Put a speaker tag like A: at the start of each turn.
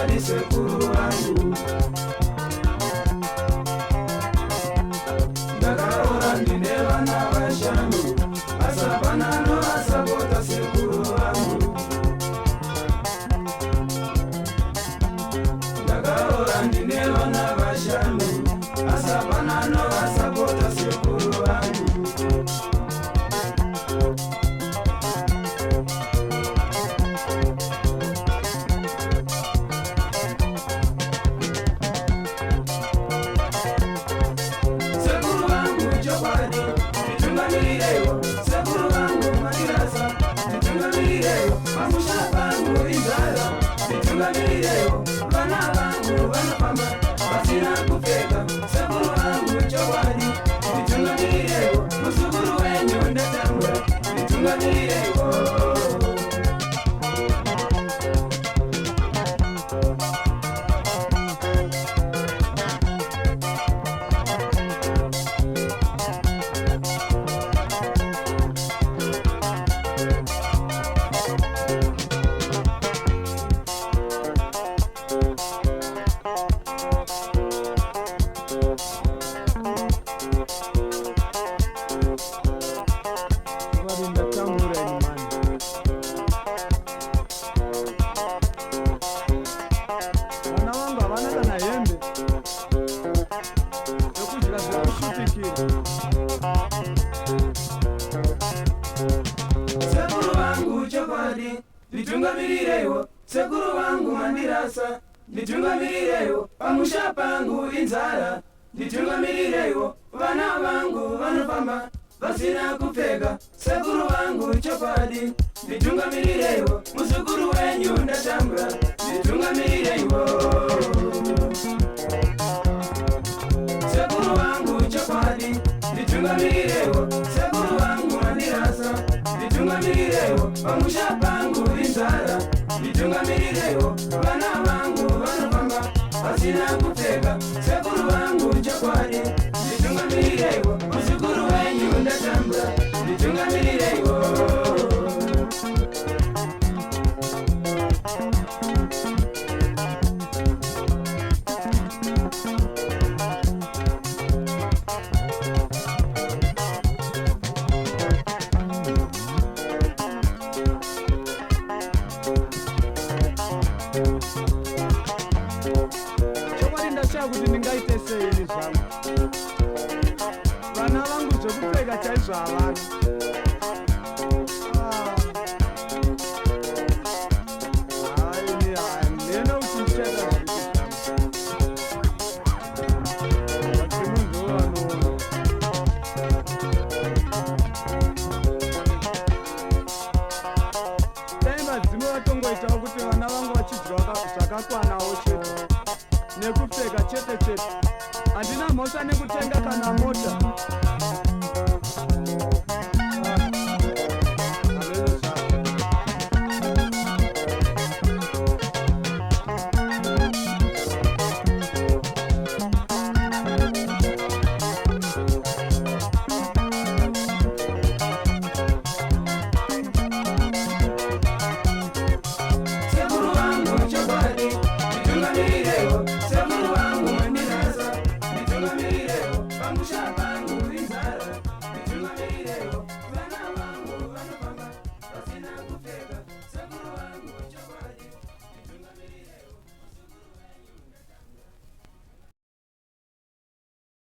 A: chokwadi sekuru vangu. Ndakaora ndine vana vashanu, asapana novasapota sekuru vangu. Ndakaora ndine vana vashanu, asapana novasapota sekuru vangu. Sekuru vangu Madirasa, nitungamirireyo, mamusha vangu inzara, nitungamirireyo, vana vangu vanofamba vasina kupfeka. Sekuru vangu chokwadi, nitungamirireyo, musukuru wenyu ndatambura, nitungamirireyo. Sekuru vangu chokwadi, nitungamirireyo, sekuru vangu Madirasa, nitungamirireyo, pamusha pangu inzara, nitungamirireyo, vana vangu vanofamba vasina kupfeka. Sekuru vangu chokwadi, nitungamirireyo, musukuru wenyu ndatambura, nitungamirireyo. Sekuru vangu chokwadi, nitungamirireyo, sekuru vangu Madirasa, nitungamirireyo, pamusha pangu inzara, nitungamirireyo, vana vangu vanofamba vasina kupfeka. Sekuru vangu chokwadi, nitungamirireyo, musukuru wenyu ndatambura, nitungamirireyo. Chokwadi ndashakuti ndingaite sei zvangu, vana vangu zvokupfeka chaizvo havana. Ndeno kuti ndichaita zviri munhu wanoona. Taimba dzimwe vatongoitawo kuti vana vangu vachidyiwa zvakakwanawo chete nekupfeka chete chete. Handina mhosva nekutenga kana mota.